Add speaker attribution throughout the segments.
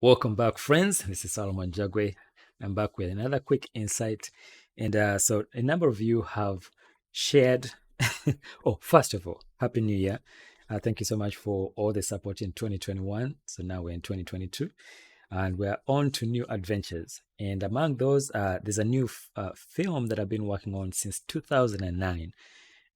Speaker 1: Welcome back, friends. This is Solomon Jagwe. I'm back with another quick insight. And a number of you have shared. Oh, first of all, Happy New Year. Thank you so much for all the support in 2021. So now we're in 2022 and we're on to new adventures. And among those, there's a new film that I've been working on since 2009.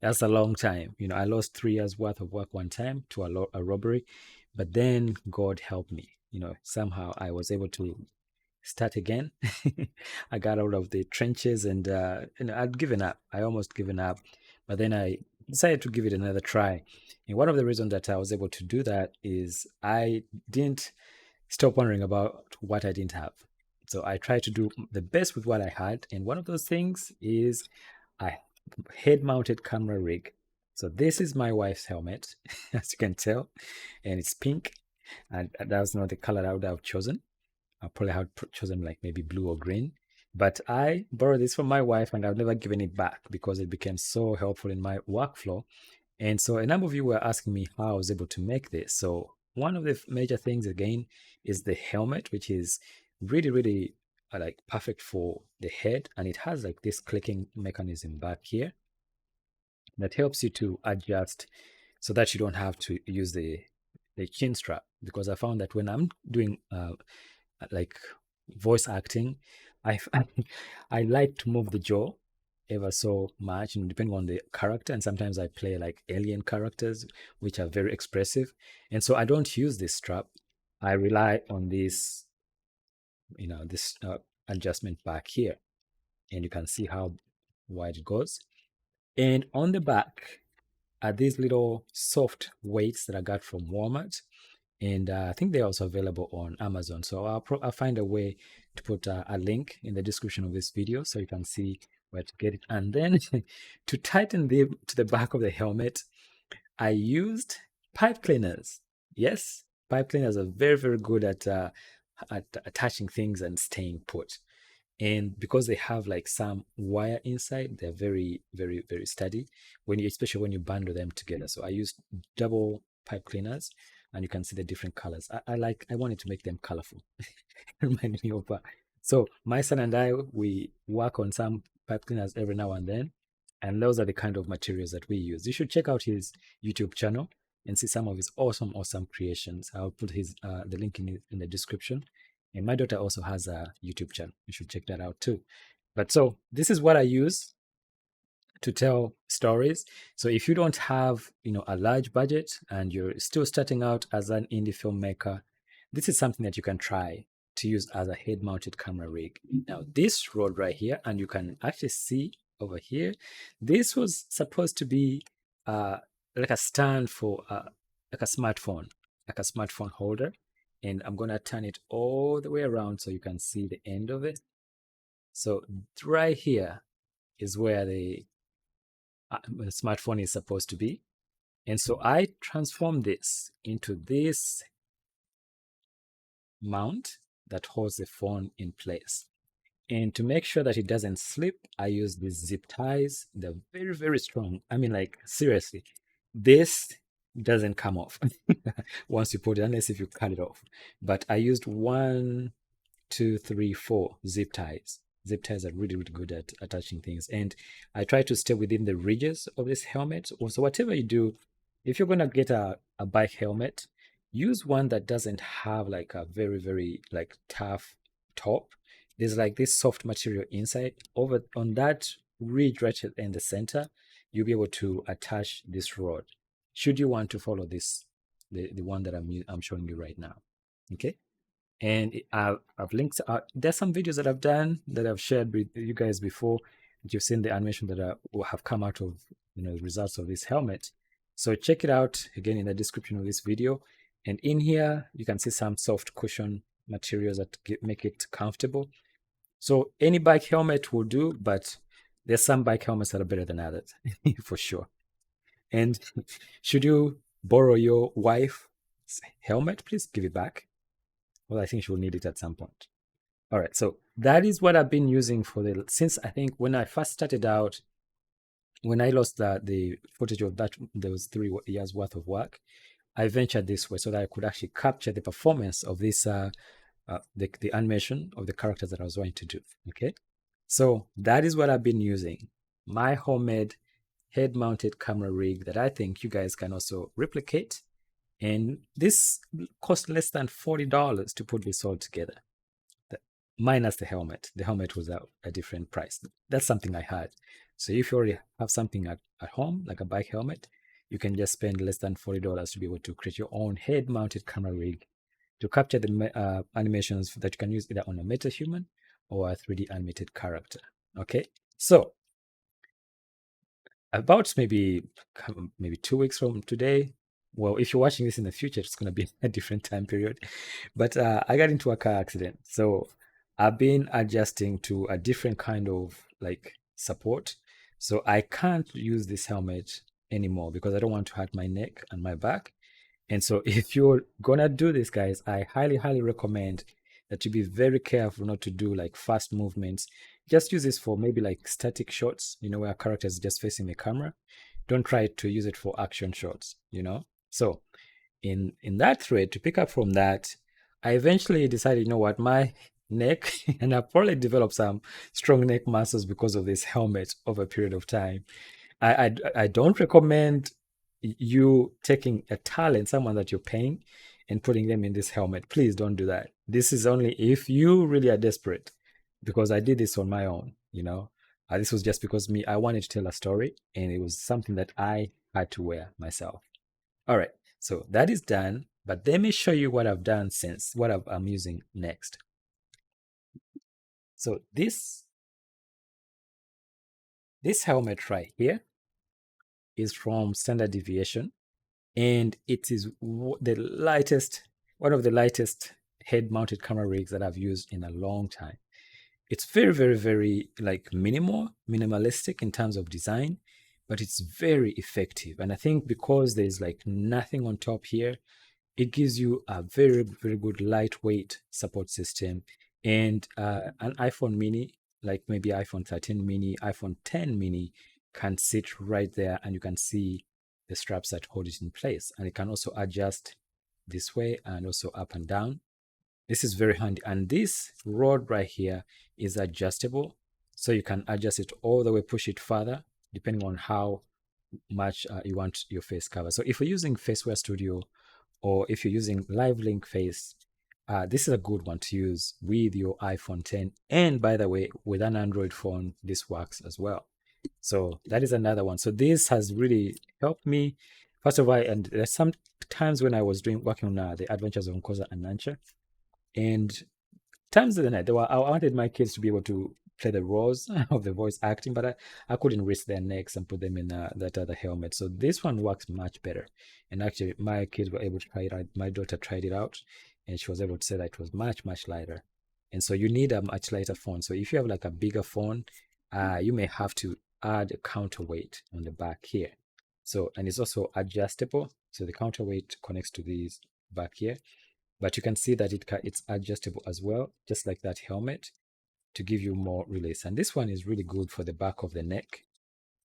Speaker 1: That's a long time. I lost 3 years worth of work one time to a robbery, but then God helped me. Somehow I was able to start again. I got out of the trenches and, I'd given up. I almost given up, but then I decided to give it another try. And one of the reasons that I was able to do that is I didn't stop wondering about what I didn't have. So I tried to do the best with what I had. And one of those things is a head mounted camera rig. So this is my wife's helmet, as you can tell, and it's pink. And that was not the color I would have chosen. I probably have chosen like maybe blue or green. But I borrowed this from my wife and I've never given it back because it became so helpful in my workflow. And so a number of you were asking me how I was able to make this. So one of the major things again is the helmet, which is really, really like perfect for the head. And it has like this clicking mechanism back here that helps you to adjust so that you don't have to use the chin strap, because I found that when I'm doing like voice acting, I I like to move the jaw ever so much, depending on the character. And sometimes I play like alien characters, which are very expressive, and so I don't use this strap. I rely on this, this adjustment back here, and you can see how wide it goes. And on the back are these little soft weights that I got from Walmart. And I think they're also available on Amazon. So I'll find a way to put a link in the description of this video so you can see where to get it. And then to tighten to the back of the helmet, I used pipe cleaners. Yes, pipe cleaners are very, very good at attaching things and staying put. And because they have like some wire inside, they're very, very, very steady especially when you bundle them together. So I used double pipe cleaners, and you can see the different colors. I wanted to make them colorful. Remind me of so my son and I, we work on some pipe cleaners every now and then, and those are the kind of materials that we use. You should check out his YouTube channel and see some of his awesome creations. I'll put the link in the description. And my daughter also has a YouTube channel. You should check that out too. But so this is what I use to tell stories. So if you don't have, a large budget and you're still starting out as an indie filmmaker, this is something that you can try to use as a head-mounted camera rig. Now, this rod right here, and you can actually see over here, this was supposed to be like a stand for like a smartphone holder. And I'm going to turn it all the way around so you can see the end of it. So right here is where the smartphone is supposed to be. And so I transformed this into this mount that holds the phone in place. And to make sure that it doesn't slip, I use these zip ties. They're very, very strong. I mean, like, seriously, this doesn't come off once you put it, unless if you cut it off. But I used 1, 2, 3, 4 zip ties. Zip ties are really, really good at attaching things. And I try to stay within the ridges of this helmet. So whatever you do, if you're going to get a bike helmet, use one that doesn't have like a very, very like tough top. There's like this soft material inside. Over on that ridge right in the center, you'll be able to attach this rod, should you want to follow this, the one that I'm showing you right now. Okay. And I've linked there's some videos that I've done that I've shared with you guys before. You've seen the animation that have come out of the results of this helmet. So check it out again in the description of this video. And in here you can see some soft cushion materials that make it comfortable. So any bike helmet will do, but there's some bike helmets that are better than others for sure. And should you borrow your wife's helmet, please give it back. Well, I think she will need it at some point. All right, so that is what I've been using since I think when I first started out, when I lost the footage of those 3 years worth of work, I ventured this way so that I could actually capture the performance of this the animation of the characters that I was going to do. Okay, so that is what I've been using. My homemade head-mounted camera rig that I think you guys can also replicate. And this cost less than $40 to put this all together, minus the helmet. The helmet was a different price. That's something I had. So if you already have something at home, like a bike helmet, you can just spend less than $40 to be able to create your own head-mounted camera rig to capture the animations that you can use either on a MetaHuman or a 3D animated character. Okay, so about maybe 2 weeks from today. Well, if you're watching this in the future, it's going to be a different time period. But I got into a car accident. So I've been adjusting to a different kind of like support. So I can't use this helmet anymore because I don't want to hurt my neck and my back. And so if you're gonna do this, guys, I highly, highly recommend that you be very careful not to do like fast movements. Just use this for maybe like static shots, where a character is just facing the camera. Don't try to use it for action shots. So in that thread, to pick up from that, I eventually decided, what, my neck, and I probably developed some strong neck muscles because of this helmet over a period of time. I don't recommend you taking a talent, someone that you're paying, and putting them in this helmet. Please don't do that. This is only if you really are desperate, because I did this on my own. This was just because I wanted to tell a story, and it was something that I had to wear myself. All right, so that is done, but let me show you what I've done since, what I'm using next. So this helmet right here is from Standard Deviation, and it is one of the lightest head-mounted camera rigs that I've used in a long time. It's very, very, very like minimalistic in terms of design, but it's very effective. And I think because there's like nothing on top here, it gives you a very, very good lightweight support system. And an iPhone mini, like maybe iPhone 13 mini, iPhone 10 mini, can sit right there, and you can see the straps that hold it in place. And it can also adjust this way and also up and down. This is very handy. And this rod right here is adjustable. So you can adjust it all the way, push it further, depending on how much you want your face covered. So if you're using Faceware Studio, or if you're using Live Link Face, this is a good one to use with your iPhone 10. And by the way, with an Android phone, this works as well. So that is another one. So this has really helped me. First of all, and there's some times when I was working on the Adventures of Nkosa and Nancha, and times of the night, I wanted my kids to be able to play the roles of the voice acting, but I couldn't risk their necks and put them in that other helmet. So this one works much better. And actually, my kids were able to try it out. My daughter tried it out, and she was able to say that it was much, much lighter. And so you need a much lighter phone. So if you have like a bigger phone, you may have to add a counterweight on the back here. So, and it's also adjustable. So the counterweight connects to these back here. But you can see that it's adjustable as well, just like that helmet, to give you more release. And this one is really good for the back of the neck.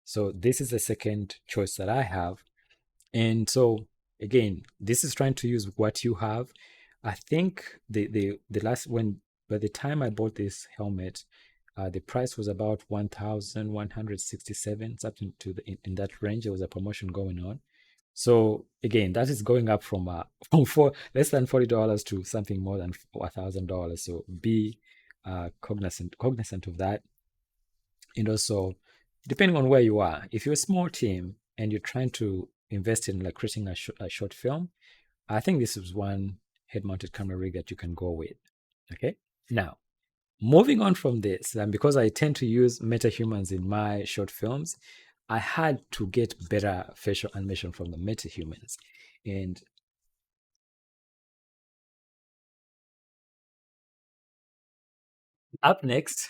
Speaker 1: So this is the second choice that I have. And so again, this is trying to use what you have. I think the last, by the time I bought this helmet, the price was about 1,167, something in that range. There was a promotion going on. So again, that is going up from less than $40 to something more than $1,000. So be cognizant of that. And also, depending on where you are, if you're a small team and you're trying to invest in like creating a short film, I think this is one head-mounted camera rig that you can go with. Okay, now moving on from this, and because I tend to use MetaHumans in my short films, I had to get better facial animation from the MetaHumans. And up next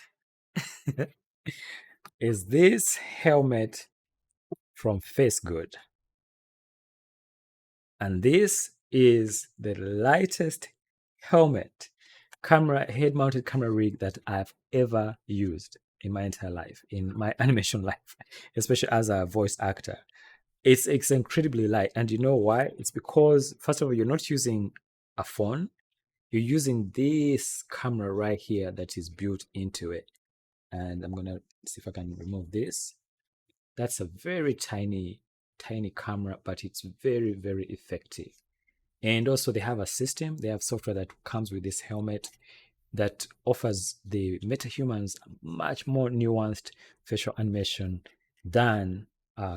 Speaker 1: is this helmet from FaceGood. And this is the lightest helmet head-mounted camera rig that I've ever used in my entire life, in my animation life, especially as a voice actor. It's incredibly light. And you know why? It's because, first of all, you're not using a phone. you're using this camera right here that is built into it. And I'm gonna see if I can remove this. That's a very tiny camera, but it's very, very effective. And also they have a system, they have software that comes with this helmet that offers the MetaHumans much more nuanced facial animation than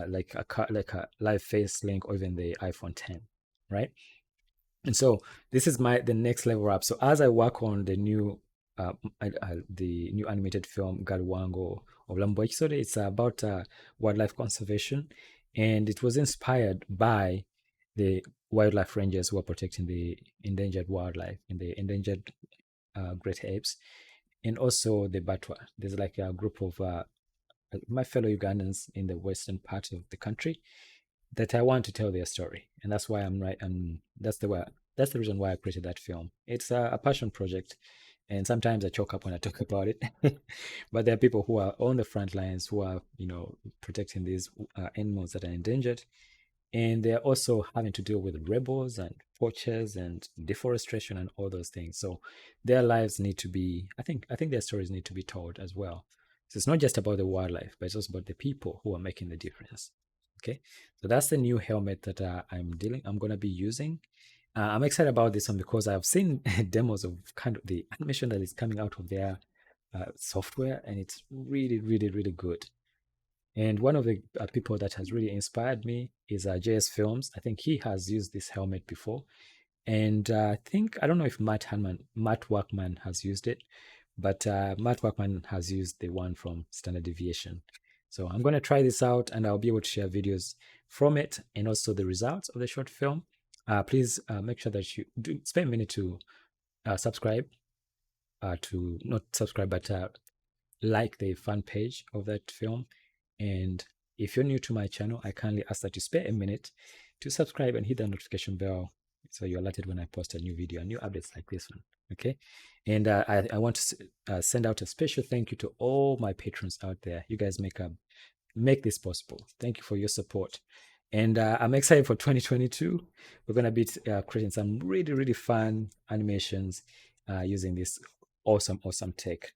Speaker 1: like a live face link or even the iPhone 10, right? And so this is the next level up. So as I work on uh, the new animated film Galwango of Lambo Chisore, it's about wildlife conservation, and it was inspired by the wildlife rangers who are protecting the endangered wildlife and the endangered great apes, and also the Batwa. There's like a group of my fellow Ugandans in the western part of the country that I want to tell their story, and that's why I'm right. And that's the reason why I created that film. It's a passion project, and sometimes I choke up when I talk about it. But there are people who are on the front lines who are, protecting these animals that are endangered, and they're also having to deal with rebels and poachers and deforestation and all those things. So their lives need to be, I think their stories need to be told as well. So it's not just about the wildlife, but it's also about the people who are making the difference. Okay, so that's the new helmet that I'm gonna be using. I'm excited about this one because I've seen demos of kind of the animation that is coming out of their software, and it's really, really, really good. And one of the people that has really inspired me is JS Films. I think he has used this helmet before. And I don't know if Matt Workman has used it, but Matt Workman has used the one from Standard Deviation. So I'm going to try this out, and I'll be able to share videos from it and also the results of the short film. Please make sure that you do spend a minute to subscribe, to not subscribe, but like the fan page of that film. And if you're new to my channel, I kindly ask that you spare a minute to subscribe and hit the notification bell so you're alerted when I post a new video and new updates like this one. Okay. And I want to send out a special thank you to all my patrons out there. You guys make this possible. Thank you for your support. And I'm excited for 2022. We're going to be creating some really, really fun animations using this awesome tech.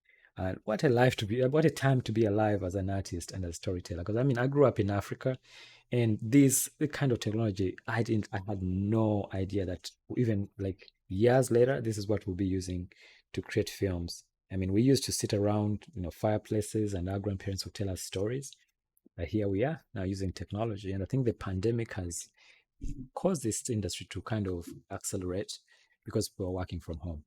Speaker 1: What a time to be alive as an artist and a storyteller. Because I grew up in Africa, and the kind of technology, I had no idea that even like years later, this is what we'll be using to create films. We used to sit around, fireplaces, and our grandparents would tell us stories. But here we are now using technology, and I think the pandemic has caused this industry to kind of accelerate because we're working from home.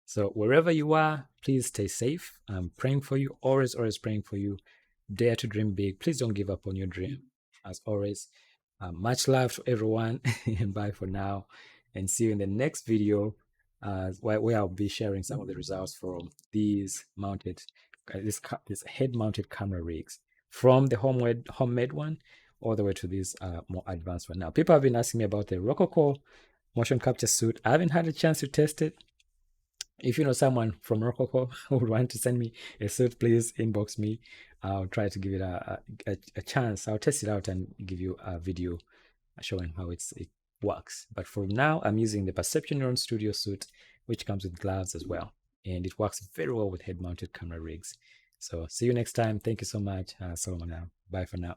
Speaker 1: So wherever you are, please stay safe. I'm praying for you, always praying for you. Dare to dream big. Please don't give up on your dream. As always, much love to everyone, and bye for now. And see you in the next video, where I'll be sharing some of the results from these this head-mounted camera rigs, from the homemade one all the way to this more advanced one. Now, people have been asking me about the Rococo motion capture suit. I haven't had a chance to test it. If you know someone from Rococo who would want to send me a suit, please inbox me. I'll try to give it a chance. I'll test it out and give you a video showing how it works. But for now, I'm using the Perception Neuron Studio suit, which comes with gloves as well. And it works very well with head-mounted camera rigs. So see you next time. Thank you so much. Solomon now. Bye for now.